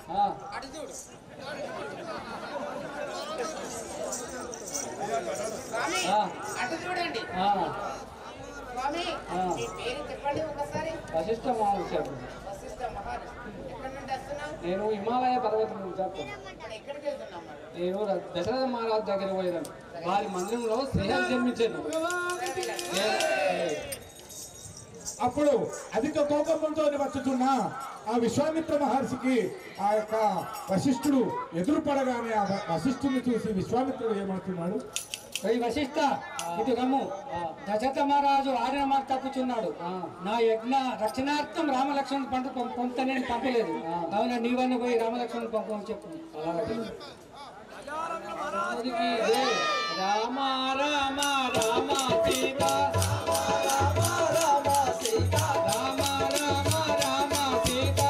అటు చూడు స్వామి, అటు చూడండి స్వామి. మీ పేరు చెప్పండి ఒకసారి. వశిష్ఠ మహర్షి. వశిష్ఠ మహర్షి. ఎక్కడి నుండి వస్తున్నావు? నేను హిమాలయ పర్వతం నుంచి ఎక్కడికి వెళ్తున్నావు? నేను దశరథ మహారాజు దగ్గర పోయాను. వారి మందిరంలో స్నేహం జన్మించాను. అప్పుడు అధిక కోపంతో వచ్చుతున్న ఆ విశ్వామిత్ర మహర్షికి ఆ యొక్క వశిష్ఠుడు ఎదురుపడగానే ఆ వశిష్ఠుని చూసి విశ్వామిత్రుడు ఏమంటున్నాడు? వశిష్ఠ ఇటు గమ్ము. దశరథ మహారాజు ఆడిన మాట తప్పుచున్నాడు. నా యజ్ఞ రక్షణార్థం రామలక్ష్మణ్ పంట నేను పంపలేదు. కావున నీవన్నీ పోయి రామలక్ష్మణ్ పంపని చెప్పు. రామ రామ రామ సీత రామ రామ సీత రామ రామ రామ సీత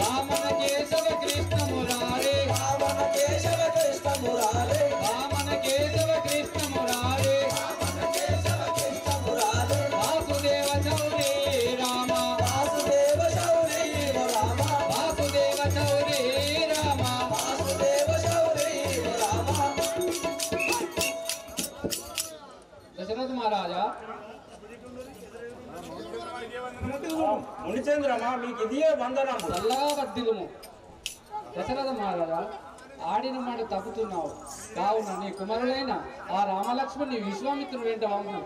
రామన కేశవ కృష్ణ మురారే రామన కేశవ కృష్ణ మురారే రామన కేశవ కృష్ణ మురారే రామన కేశవ కృష్ణ మురారే వాసుదేవ చౌరీ రామ వాసుదేవ చౌరీ రామ వాసుదేవ చౌరీ రామ వాసుదేవ చౌరీ రామ. దశరథ మహారాజా, మునిచంద్రమా మీకు ఇదియే వందనము. చల్లగా వర్ధిల్లుము. దశరథ మహారాజా, ఆడిన మాట తప్పుతున్నావు. కావున నీ కుమారులైన ఆ రామలక్ష్మణ్ని విశ్వామిత్రుడు వెంట వంపు.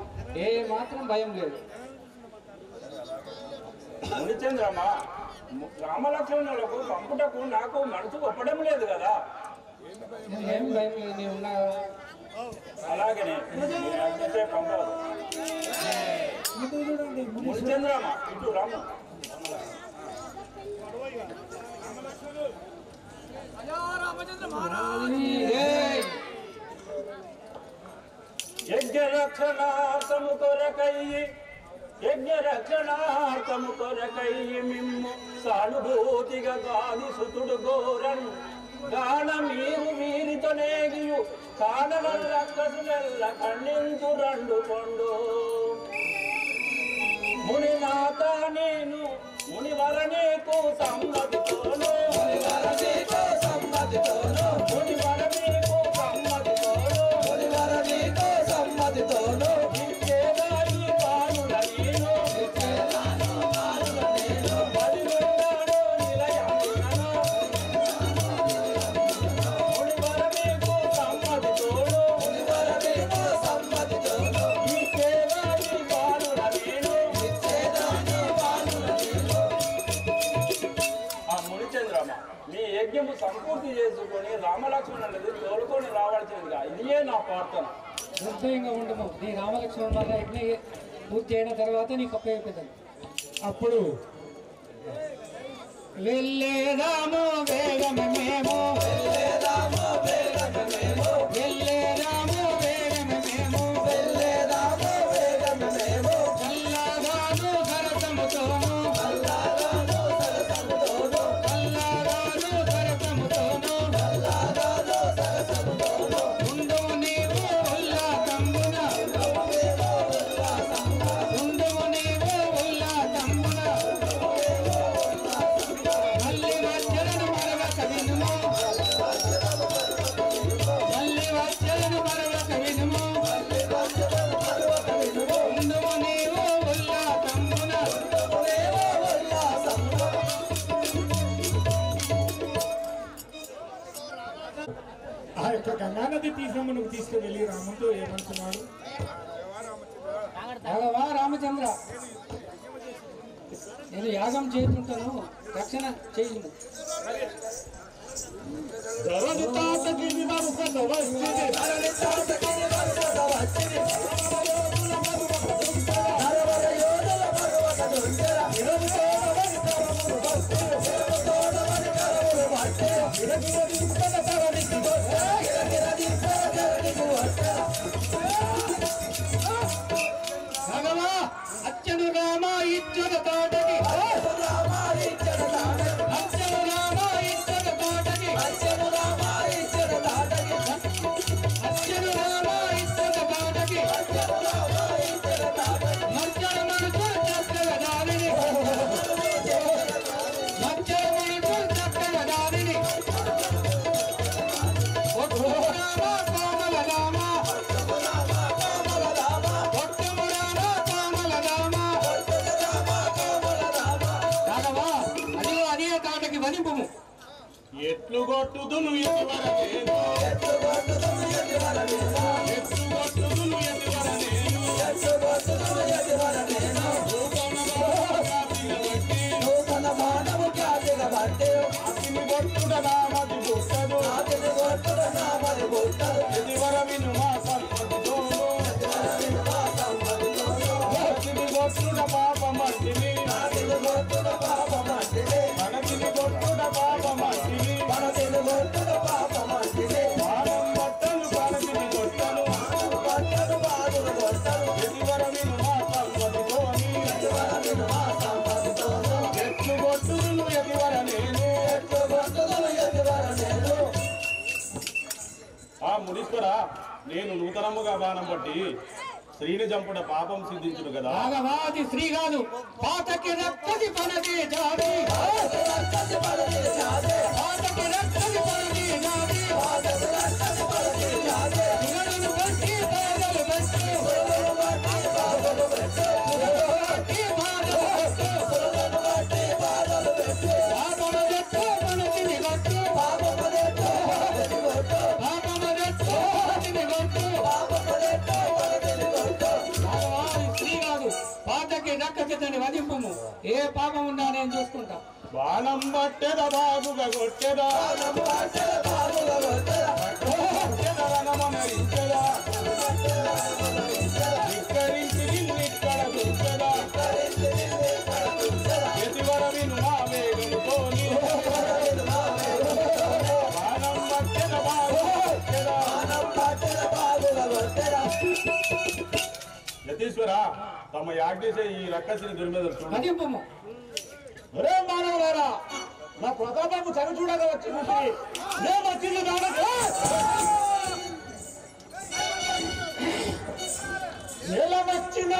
ఏ మాత్రం భయం లేదు. మునిచంద్రమా, రామలక్ష్మణులకు పంపుటకు నాకు మనసు ఒప్పడం లేదు కదా. ఏం భయం లేదు, నీ ఉన్నా. అలాగనే పంపదు. మునిచంద్రమా ఇటు రాము. యజ్ఞ రక్షణార్థము కొరకై మిమ్ము సానుభూతిగా గాలి సుతుడు గోరన్ గాన మీరు వీరితో నేగియు కానవల్ల కసులెల్ల ఖండించు రండు కొండు మునినాథ నేను మునివర నీకు సమ్మతితోను మునివర నీకు సమ్మతితోను మునివర నీకు సమ్మతితోను మునివర నీకు సమ్మతితోను ఇచ్చేదాని పానుల నేను ఇచ్చేదాని పానుల నేను పదివేలాడు నిలయాలను మునివర నీకు సమ్మతితోను మునివర నీకు సమ్మతితోను ఇచ్చేదాని పానుల నేను ఇచ్చేదాని పానుల నేను. ఆ మునిచంద్రమ మీ యజ్ఞము సంపూర్తి చేసుకొని రామలక్ష్మణులది తోలుకొని రావాల్సిందిగా ఇదియే నా ప్రార్థన. నిర్భయంగా ఉండము. నీ రామలక్ష్మణుల వల్ల యజ్ఞ పూర్తి అయిన తర్వాత నీకు అప్పగిపోతాను. అప్పుడు వెళ్ళేదాము వేగమే మేము వెళ్ళేదాము వేగమే మేము వెళ్ళేదాము వేగమే మేము వెళ్ళేదాము వేగమే మేము కల్లాగాను సరసముతోను కల్లాగాను సరసముతోను కల్లాగాను సరసముతోను కల్లాగాను సరసముతోను ఉండుము నీవు ఉల్లాసంబున ఉండుము నీవు ఉల్లాసంబున మల్లి వచ్చలను మరవక వినుము మల్లి వచ్చలను మరవక వినుము ఉండుము నీవు ఉల్లాసంబున ఆ యొక్క గంగానది తీర్థమును తీసుకువెళ్ళి రాముతో ఏమంటున్నాడు? భగవా రామచంద్ర, నేను యాగం చేస్తుంటాను, రక్షణ చేయను. భగవా అచ్చను రామ ఇచ్చన తోటకి అచ్చను రామ ఇచ్చన తోటకి అచ్చను రామ ఇచ్చన తోటకి మర్జన మనసు చక్కగా దారిని పాతకి వనింపుము. ఎట్లు కొట్టుదును ఎదివరనేను ఎట్లు కొట్టుదును ఎదివరనేను ఎట్లు కొట్టుదును ఎదివరనేను ఎట్లు కొట్టుదును ఎదివరనేను నూతన మానవు ఖ్యాతిగా బట్టి అతిని కొట్టుడ నామది పుట్టదు అతిని కొట్టుడ నామది పుట్టదు ఎదివర విను మా సంపదతోను ఎదివర విను మా సంపదతోను అతిని కొట్టుడ పాపమట్టిని అతిని కొట్టుడ పాపమట్టిని మనతిని కొట్టుడ పాపమట్టిని మనతిని కొట్టుడ పాపమట్టిని పాపం బట్టలు పాలతిని కొట్టలు బట్టలు బాధలు కొట్టలు ఎదివర విను మా సంపదతోని ఎదివర విను మా సంపదతోను ఎట్లు కొట్టుదును ఎదివర నేను ఎట్లు కొట్టుదును ఎదివర నేను. ఆ మునీశ్వర, నేను నూతనముగా బాణం పట్టి స్త్రీని చంపుట పాపం సిద్ధించును కదా. భాగవాది స్త్రీ కాదు, పాతకి రక్తది పనది జాడి పాతకి రక్తది పనది జాడి గుణను బట్టి బాధలు బట్టి పాపమదెట్టో మనతిని గట్టు పాతకి రక్కని వధింపము. ఏ పాపం ఉన్నా నేను చూసుకుంటా. బాణం పట్టెద బాబుగా కొట్టెదా విక్కరించి నిన్నిక్కడ దుర్గదా ఎదివర విను మా వేగముతోని బాణం పట్టెద బాబుగా యతీశ్వర, తమ యాజ్ఞసే ఈ రక్కసిని దుర్మేధలు వధింపము. ఒరే మానవులారా, నా ప్రతాపము చవి చూడగా వచ్చింది. నేను వచ్చింది కాబట్టి ఎలా వచ్చిన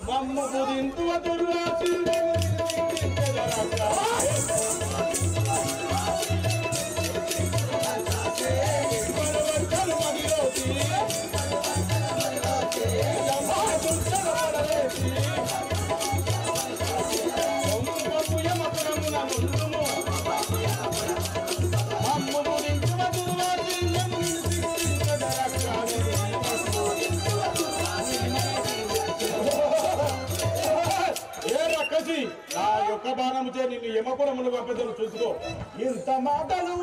మమ్మ పుదింతు దుర్వాసి నా యొక్క బాణముచే నిన్ను యమపురములు పంపదలు చూసుకో. ఇంత మాటలు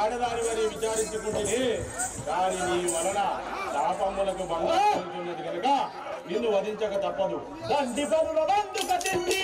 ఆడదాని వారి విచారించుకుంటే కానీ నీ వలన శాపములకు భంగం కలుగుతున్నది కనుక నిన్ను వధించక తప్పదు. దండి పరుల వందుక తిండి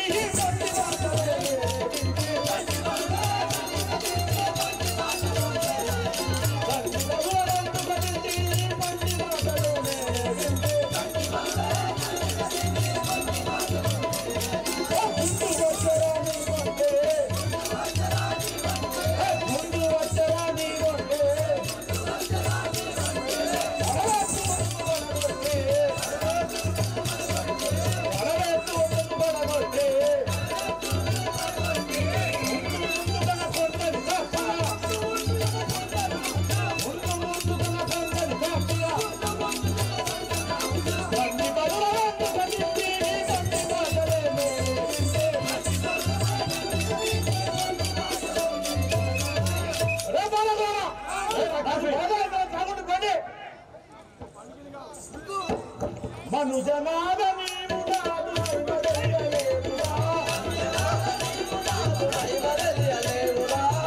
మనుజనాద నీవు నాదు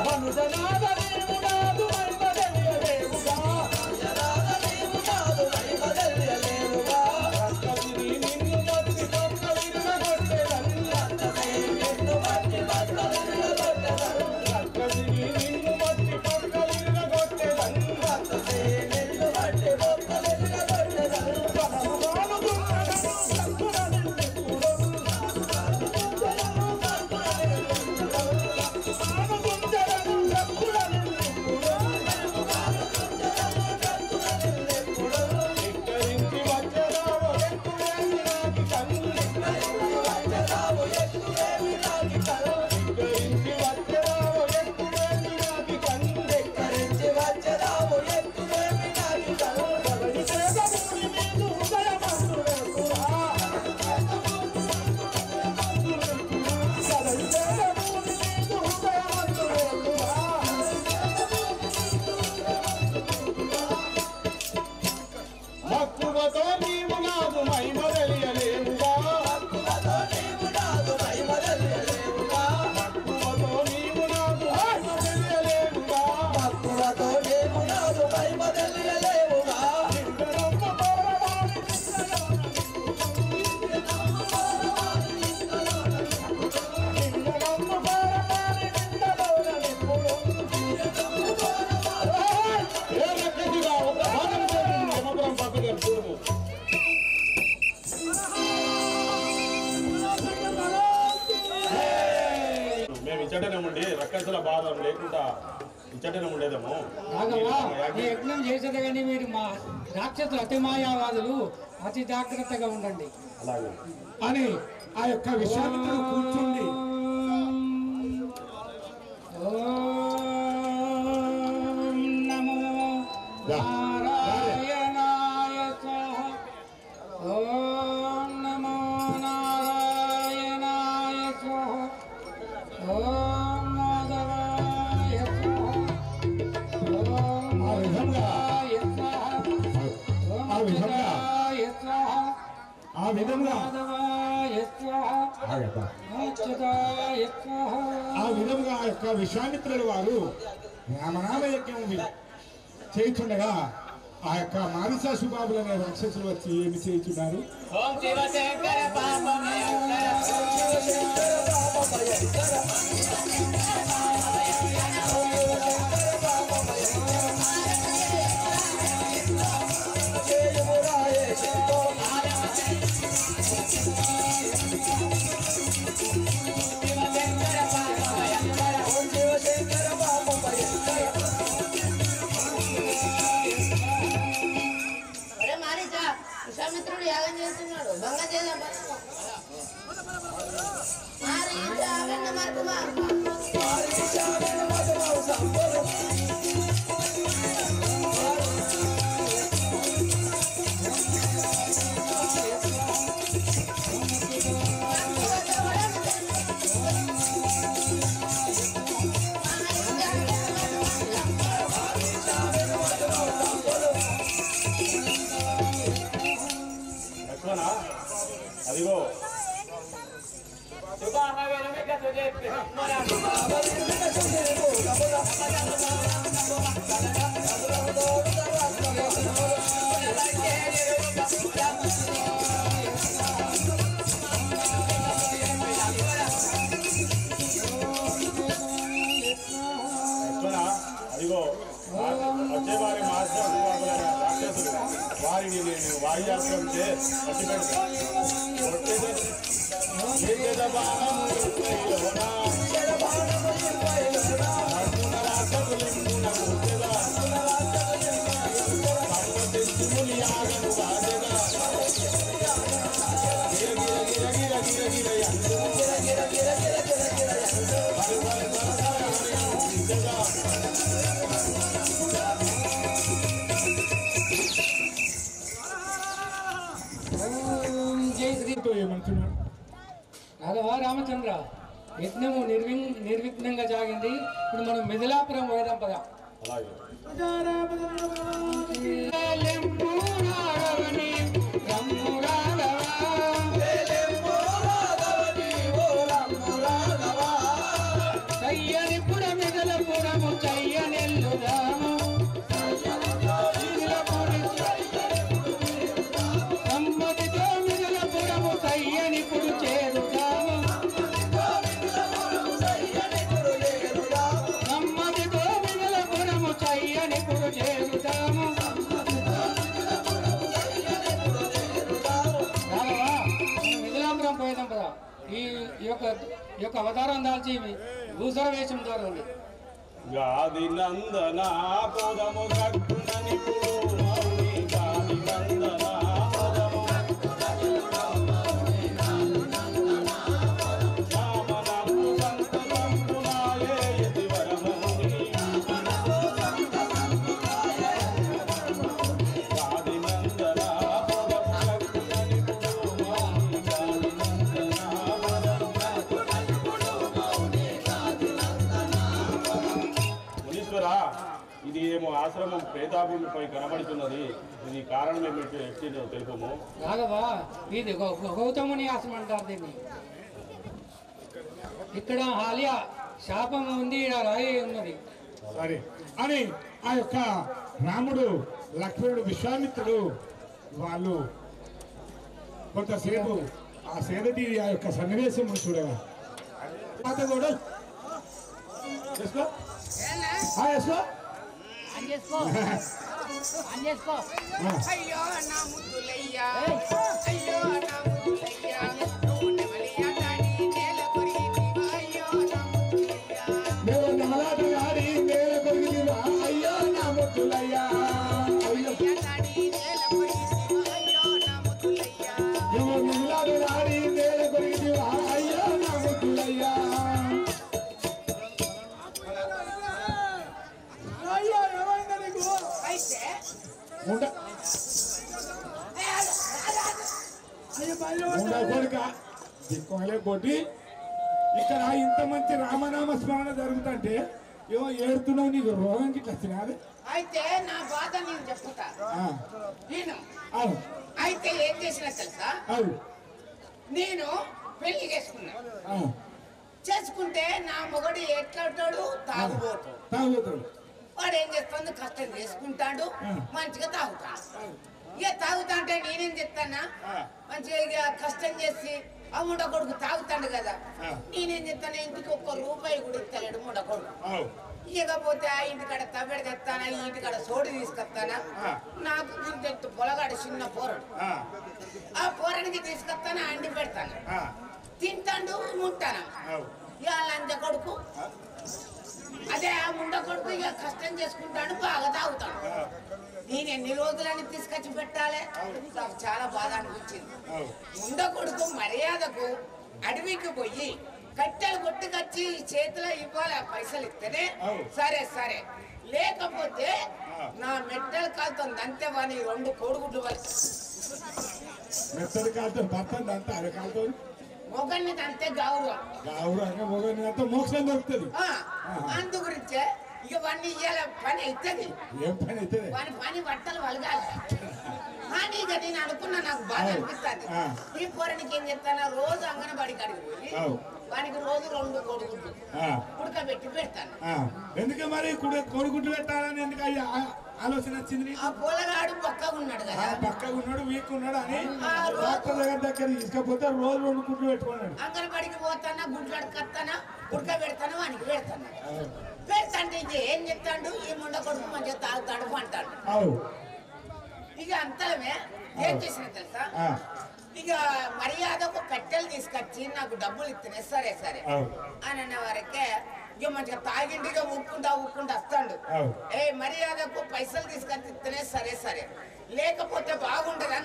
మనుజనాద నీవు నాదు నిన్ను మట్టి పక్క ఇచ్చటనే ఉండి రక్కసుల బాధం లేకుండా ఇచ్చటనే ఉండేదేమో. యజ్ఞం చేసేది కానీ మీరు మా రాక్షసులు అతి మాయావాదులు అతి జాగ్రత్తగా ఉండండి అలాగే అని ఆ యొక్క విశ్వామిత్రుడు కూర్చుండి ఓం నమో నారాయణాయ స్వాహ ఓం నమో నారాయణాయ స్వాహ ఓం మాధవాయ స్వాహ ఓం మాధవాయ స్వాహ ఓం మాధవాయ స్వాహ ఆ విధంగా ఆ యొక్క విశ్వామిత్రుల వారు రామనామ యజ్ఞం చేయుచుండగా ఆ యొక్క మానసాసుబాబులు అనే రాక్షసులు వచ్చి ఏమి చేయుచున్నారు? ఓం శివశంకర విశ్వామిత్రుడు యాగం చేస్తున్నాడు. భంగం చేద్దాం. అదిగో వచ్చేవారి మాస్టర్ రాక్షసులు వారిని నేను వాయుయాత్రంచే పట్టి ఏమంటున్నాడు రాఘవ రామచంద్ర యజ్ఞము నిర్విఘ్నంగా సాగింది. ఇప్పుడు మనం మిథిలాపురం పోదాం పద. అలాగే చయ్యనిపుర మిథిలపురము చయ్యనెల్లుదాము సమ్మతితో మిథిలపురము చయ్యనిపుడు చేరుదాము సమ్మతితో మిథిలపురము చయ్యనిపుడు చేరుదాము. మిథిలాపురం పోయేదాం కదా. ఈ యొక్క అవతారం దాల్చి భూసర వేషం ద్వారా ఉంది. గాది నందన పోదము గట్టుననిపుడు మౌని గాది నందన పోదము రామనాము సంతతంపునాయే యతివరమౌని గాది నందన పోదము గట్టుననిపుడు మౌని గాది నందన మునీశ్వర, ఇది ఏమో ఆశ్రమం ప్రేతాభూమిపై కనబడుతున్నది. ఇది కారణం ఏమిటో ఎట్టినో తెలుపము. రాఘవ, ఇది గౌతముని ఆశ్రమం అంటారు దీన్ని. ఇక్కడ హాలియా శాపం ఉంది, ఇక్కడ రాయి ఉన్నది. సరే అని ఆ యొక్క రాముడు లక్ష్మణుడు విశ్వామిత్రుడు వాళ్ళు కొంతసేపు ఆ సేదటి ఆ యొక్క సన్నివేశం చూడగా కూడా చేసుకో చేసుకో. అయ్యో నా ముద్దులయ్యా, అయ్యో నా ముద్దులయ్యా, నువ్వు నెమలియా నాడి నేల కొరిగితివా, అయ్యో నా ముద్దులయ్యా. నేను నమలాట ఆడి నేల కొరిగితివా, అయ్యో నా ముద్దులయ్యా, నెమలియా నాడి నేల కొరిగితివా, అయ్యో నా ముద్దులయ్యా. నువ్వు నమలాట ఆడి నేల కొరిగితివా, అయ్యో నా ముద్దులయ్యా. అయితే కొడుక దిక్కుమలే కొట్టి ఇక్కడ ఇంత మంచి రామనామ స్మరణ జరుగుతుంటే ఏమో ఏడుతున్నావు, నీకు రోగం గిట్ల వచ్చినది. అయితే నా బాధ నేను చెప్తా నేను. అవును అయితే ఏం చేసినా తెలుసా, అవును నేను పెళ్లి చేసుకున్నా. అవును చేసుకుంటే నా మొగడు ఎట్లాంటాడు, తాగుబోతాడు. తాగుతాడు. వాడు ఏం చేస్తాడు, కష్టం చేసుకుంటాడు, మంచిగా తాగుతాడు. ఇక తాగుతా అంటే నేనేం చెప్తానా, మంచిగా ఇక కష్టం చేసి ఆ ముండ కొడుకు తాగుతాడు కదా, నేనేం చెప్తాను, ఇంటికి ₹1 కూడా ఇస్తలేడు ముండ కొడుకు. ఇకపోతే ఆ ఇంటికాడ తవ్వెడ తెస్తానా, ఈ ఇంటికాడ సోడి తీసుకొస్తానా, నాకు ఇంత పొలగాడు చిన్న పోరడు, ఆ పోరడికి తీసుకొస్తానా, అండి పెడతాను, తింటాడు, ఉంటాను. ఇక లంచ కొడుకు అదే ఆ ముండ కొడుకు ఇక కష్టం చేసుకుంటాడు, బాగా తాగుతాడు. నేను ఎన్ని రోజులని తీసుకొచ్చి పెట్టాలి, నాకు చాలా బాధ అనిపించింది. ముండ కొడుకు మర్యాదకు అడవికి పోయి కట్టెలు కొట్టుకొచ్చి చేతిలో ఇవ్వాలి, పైసలు ఇస్తేనే సరే సరే, లేకపోతే నా మెట్టెలు కాలుతుంది అంతే. వాని 2 కోడిగుడ్లు మెత్తడి కాలుతో భర్త అంతా అరే కాలుతో మొగన్ని అంతే గౌరవం, గౌరవంగా మొగని అంతా మోక్షం దొరుకుతుంది. అందు గురించే ఇక వాడిని ఇయ్యాల పని అవుతుంది. ఏం పని అయితే వాని పని బట్టలు వలగాలి. కానీ ఇక నేను అనుకున్నా, నాకు బాధ అనిపిస్తుంది. ఈ పోరానికి ఏం చెప్తాను, రోజు అంగన్వాడి కాడికి పోయి వానికి రోజు 2 కోడిగుడ్లు ఉడకబెట్టి పెడతాను. ఎందుకు మరి కోడిగుడ్లు పెట్టాలని ఎందుకు ఆలోచన వచ్చింది? ఆ పొలగాడు పక్కగా ఉన్నాడు కదా, పక్కగా ఉన్నాడు, వీక్ ఉన్నాడు అని డాక్టర్ దగ్గర తీసుకపోతే రోజు 2 గుడ్లు పెట్టుకున్నాడు. అంగన్వాడికి పోతానా, గుడ్లు అడకత్తానా, ఉడకబెడతాను, వానికి పెడతాను. పెడతాంటే ఇది ఏం చెప్తాడు, ఈ ముండ కొడుకు మంచిగా తాగుతాడు అంటాడు. ఇక అంతలమే ఏం చేసిన తెలుసా, ఇక మర్యాదకు కట్టెలు తీసుకొచ్చి నాకు డబ్బులు ఇస్తేనే సరే సరే అని అన్న వరకే ఇక మంచిగా తాగిండిగా ఊక్కుంటా వస్తాడు. ఏ మర్యాదకు పైసలు తీసుకొచ్చి ఇస్తేనే సరే సరే, లేకపోతే బాగుండదు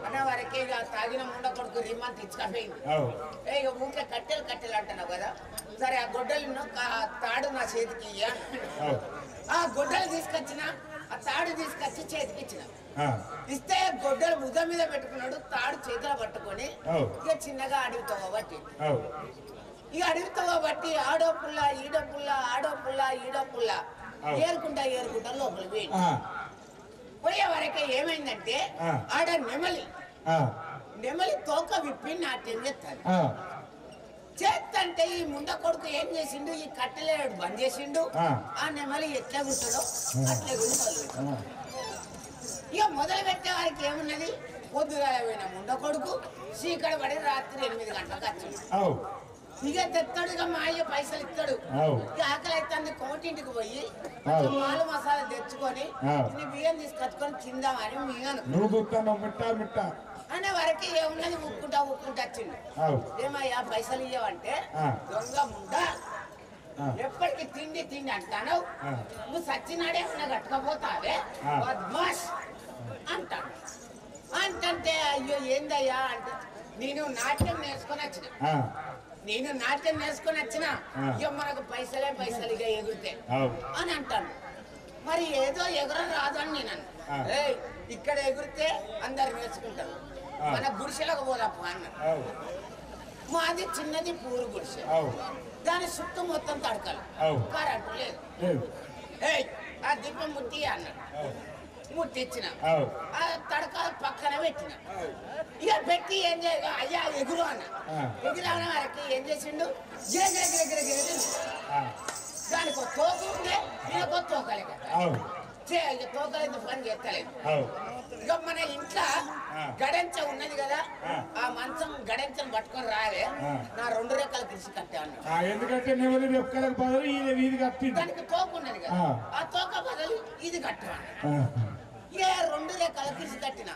అన్న వరకే ఇక తాగిన ముండ కొడుకు రిమాండ్ ఇచ్చుకపోయింది. ఇక ఊకే కట్టెలు అంటున్నావు కదా, సరే ఆ గొడ్డలు తాడు నా చేతికి ఇయ్య. ఆ గొడ్డలు తీసుకొచ్చిన, ఆ తాడు తీసుకొచ్చి చేతికి ఇచ్చిన. ఇస్తే గొడ్డలు ముద్ద మీద పెట్టుకున్నాడు, తాడు చేతిలో పట్టుకొని ఇక చిన్నగా అడుగుతావు బట్టి ఇక అడుగుతావు బట్టి ఆడో పుల్ల ఈడో పుల్ల ఏరుకుంటా లోపల పోయే వరకే ఏమైందంటే ఆడ నెమలి తోక విప్పి నాట్యం చేస్తంటే ఈ ముండ కొడుకు ఏం చేసిండు, ఈ కట్టెలేడు బంద్ చేసిండు. ఆ నెమలి ఎట్లా గుంటాడో అట్లా గుంటాడు. ఇక మొదలు పెట్టే వారికి ఏమున్నది, పొద్దుగాల పోయిన ముండ కొడుకు చీకటి పడి రాత్రి 8 గంటలకు వచ్చింది. ఇక తెస్తాడు, ఇక మా అయ్య పైసలు ఇస్తాడు. ఇక ఆకలి అయితే కోటింటికి పోయి మాలు మసాలా తెచ్చుకొని బియ్యం తీసుకొచ్చుకొని తిందామని మిగను అనే వరకు ఏమున్నది, ఊక్కుంటా వచ్చింది. ఏమయ్యా పైసలు ఇయ్యవంటే, దొంగ ముండ ఎప్పటికి తిండి అంటాను, నువ్వు సచ్చినాడే ఉన్నా కట్టుకపోతావే బద్మాష్ అంటాడు. అంటే అయ్యో ఏందయ్యా అంటే, నేను నాట్యం నేర్చుకొని వచ్చిన ఇక మనకు పైసలే ఇక ఎగురితే అని అంటాను. మరి ఏదో ఎగుర రాదు అని నేను అన్నా. ఇక్కడ ఎగురితే అందరు నేర్చుకుంటారు, మన గుడిసెలకు పోదాపా అన్నాడు. మాది చిన్నది పూరు గుడిసె, దాని చుట్టూ మొత్తం తడకలు, కరెంటు లేదు. ఆ దీపం ముట్టి అన్నాడు. ముట్టించిన ఆ తడక పక్కన పెట్టిన. ఇక పెట్టి ఏం చేయ అయ్యా ఎగురు అన్న. ఎగురన వరకు ఏం చేసిండు, దానికి తోక ఉండే, ఈయనకో తోకలే కదా, తోకలేదు పని చేస్తలేదు. ఇక మన ఇంట్లో గడంచ ఉన్నది కదా, ఆ మంచం గడంచను పట్టుకొని రావే, నా 2 రెక్కలు తీసి కట్టా అన్నాడు. ఎందుకంటే దానికి తోక ఉన్నది కదా, ఆ తోక బదులు ఇది కట్టా. ఇక 2 రెక్కలు తీసి కట్టిన.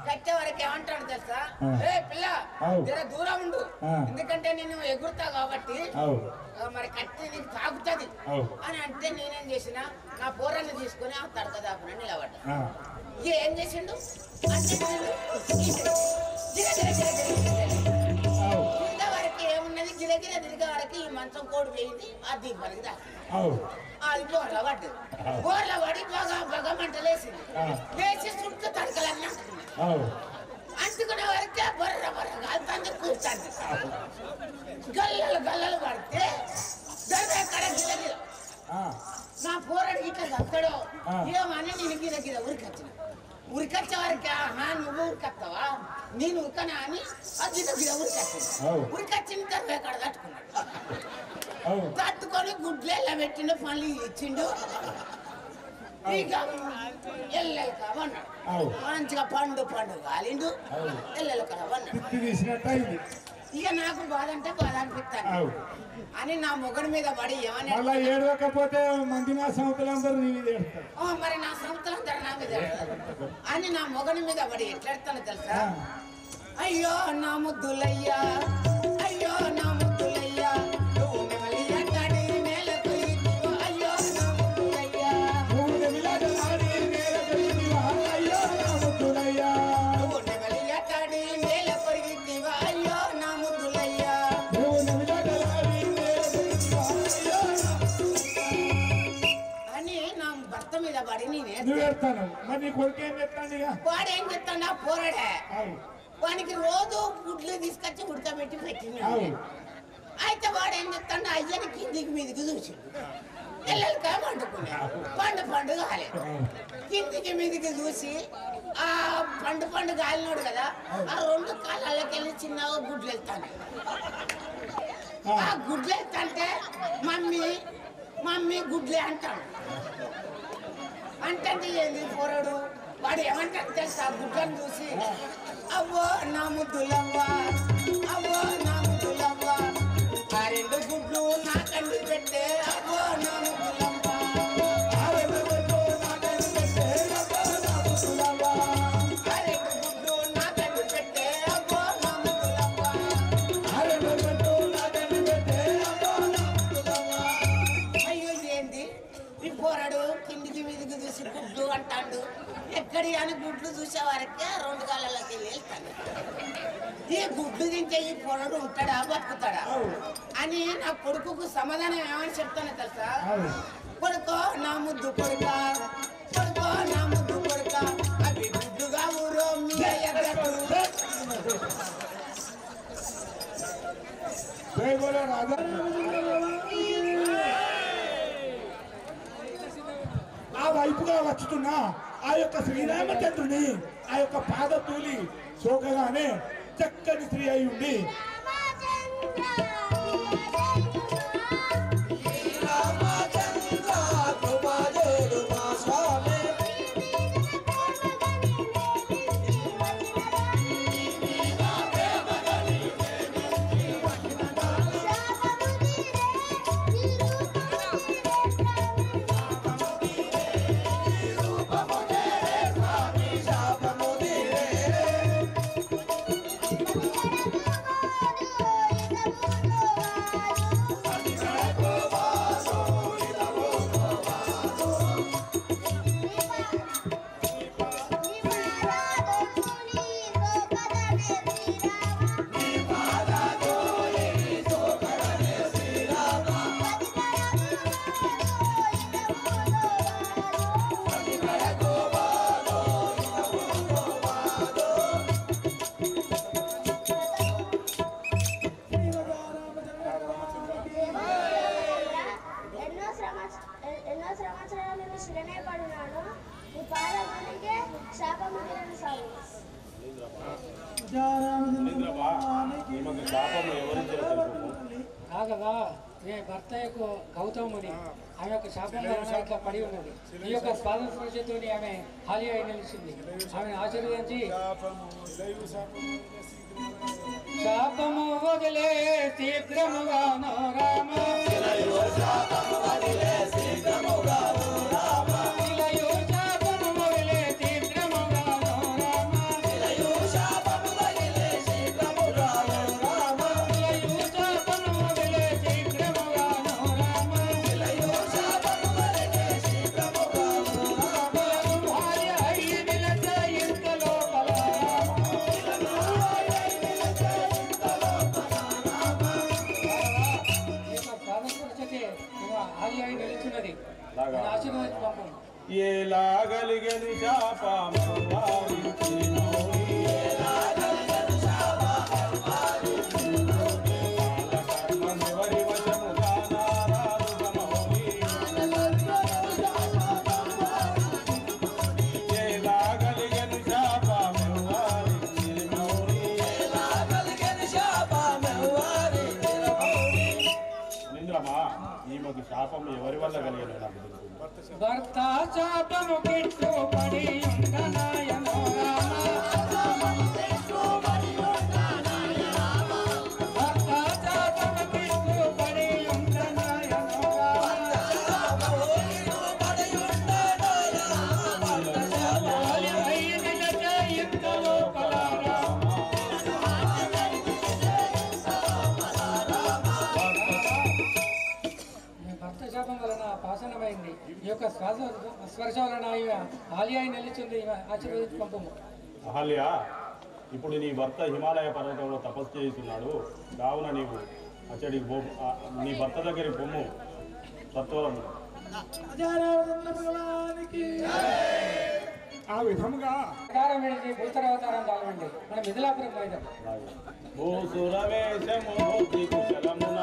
కట్టే వరకు ఏమంటాడు తెలుసా, ఏ పిల్ల జర దూరం ఉండు, ఎందుకంటే నేను ఎగురుతా కాబట్టి మరి కట్టి నీకు తాగుతుంది అని అంటే, నేనేం చేసిన నా పోరాన్ని తీసుకొని ఆ తడక దాపున నిలబడ్డా. ఇక ఏం చేసిండు వరకు ఏమున్నది, గిరగిర తిరిగే వరకు ఈ మంచం కోడి వేయింది, ఆ దీపానికి దాకా అది బోర్ల పడ్డది. బోర్ల పడి బాగా మంటలేసింది. వేసి చుట్టూ తడకలన్నీ అంటుకునే వరకే బొర్ర కాలుతుంది, కూర్చుంది. గల్లలు పడితే ఎక్కడ గిరగిర నా పోరాడు ఇట్లా చస్తాడో ఏమని నేను గిరగిర ఉరికొచ్చే వారికి నువ్వు ఉరికొస్తావా, నేను ఉరికనా అని అది గిరగిర ఉరికొచ్చిన తర్వాత ఎక్కడ తట్టుకున్నాడు. తట్టుకొని గుడ్లు ఎల్ల పెట్టిండు, పనులు ఇచ్చిండు. ఇక ఎల్లెలకవన్నాడు, మంచిగా పండు కాలిండు, ఎల్లెలకవన్నాడు. ఇక నాకు బాధ అంటే బాధ అనిపిస్తాను అని నా మొగడి మీద పడి ఏమని ఏడవకపోతే మంది నా సంవత్సరాలందరూ మరి నా సంవత్సరాలందరూ నా మీద అని నా మొగడి మీద పడి ఎట్లెడతాను తెలుసా, అయ్యో నా ముద్దులయ్యా, అయ్యో నా ముద్దులయ్యా, నువ్వు నెమలి అట్టాడి నేలకు ఇదిగో, అయ్యో నా ముద్దులయ్యా, నువ్వు నెమలి అట్టాడి నేలకు ఇదిగో, అయ్యో నా ముద్దులయ్యా, నువ్వు నెమలి అట్టాడి నేలకు ఇదిగో, అయ్యో నా ముద్దులయ్యా, నువ్వు నెమలి అట్టాడి నేలకు ఇదిగో, అయ్యో అని నా భర్త మీద పడి నేను ఏడతాను. మరి నీ కొడుకు ఏం చెప్తాను, వాడేం చెప్తాడా పోరాడే, వానికి రోజు గుడ్లు తీసుకొచ్చి ఉడకబెట్టి పెట్టింది. అయితే వాడు ఏం చెప్తాడు, అయ్యని కిందికి మీదికి చూసి పిల్లలకా పండుకున్నాడు, పండు కాలేదు. కిందికి మీదికి చూసి ఆ పండు కాలినోడు కదా, ఆ 2 కాళ్ళకి వెళ్ళి చిన్నగా గుడ్లు వెళ్తాను. ఆ గుడ్లే అంటే మమ్మీ మమ్మీ గుడ్లే అంటాడు. అంటే ఏంది పోరాడు వాడు ఏమంటాడు తెలుసా? గుడ్లను చూసి అవ్వో నా ముద్దులవ్వ, అవ్వో నా ముద్దులవ్వ, ఆ రెండు గుడ్లు నా కండి పెట్టే అవ్వో నా ముద్దులవ్వ, ఆ రెండు గుడ్లు నా కండి పెట్టే అవ్వో నా ముద్దులవ్వ, ఆ రెండు గుడ్లు నా కండి పెట్టే అవ్వో నా ముద్దులవ్వ, ఆ రెండు గుడ్లు నా కండి పెట్టే అవ్వో నా ముద్దులవ్వ. అయ్యో ఏంది ఈ పోరాడు కిందికి మీదికి చూసి గుడ్లు అంటాడు. ఎక్కడి అని గుడ్లు చూసే వారికి రెండు కాళ్ళకి వెళ్తాడు. ఈ గుడ్లు తింటే ఈ పొరడు ఉంటాడా బతుకుతాడా అని నా కొడుకుకు సమాధానం ఏమని చెప్తాను తెలుసా? కొడుకో నా ముద్దు కొడుక, కొడుకో నా ముద్దు కొడుక, అవి గుడ్లుగా ఊరో మీ ఎగరడు. ఆ వైపుగా వచ్చుతున్న ఆ యొక్క శ్రీరామచంద్రుని ఆ యొక్క పాదతూలి సోకగానే చక్కని స్త్రీ అయి ఉండి ఎన్నో సంవత్సరాల నుంచి శిలనే పడినాను. నీ పాదమునికే శాపము తీరని సాగు. కాగా ఏ భర్త యొక్క గౌతముని ఆమె యొక్క శాపం ఇట్లా పడి ఉన్నది. ఈ యొక్క స్వాతంత్ర్యంతో ఆమె హాలి అయి నిలిచింది. ఆమెను ఆశీర్వదించి శాపము వదిలే శీఘ్రముగా రామ, శాపము వదిలే శీఘ్రముగా రామ, శాపము వదిలే శీఘ్రముగా రామ, శాపము వదిలే శీఘ్రముగా రామ, శాపము వదిలే శీఘ్రముగా రామ, శాపము వదిలే శీఘ్రముగా రామ, భార్య అయి నిలచ ఇంత లోపల నిలుచున్నది. ఆశీర్వాదం పంపం ఎలాగలిగని శాపము ఈమెకు శాపం ఎవరి వల్ల కలిగిన నాకు తెలుసు. భర్త శాపము కిట్టు పడి ఉండనాయనో రామ, భర్త శాపము కిట్టు పడి ఉండనాయనో శాపం వలన పాషణమైంది. ఈ యొక్క స్పర్శ వలన ఆలియా నిలిచింది. ఆశీర్వదించి పంపము. అహల్య, ఇప్పుడు నీ భర్త హిమాలయ పర్వతంలో తపస్సు చేస్తున్నాడు. కావున నీవు అచ్చడికి నీ భర్త దగ్గరికి పొమ్ము సత్వరము. ఆ విధముగా భూతరావతారం కావండి. మన మిథిలాపురం పోయినాం. భూసురవేశము కుశలమున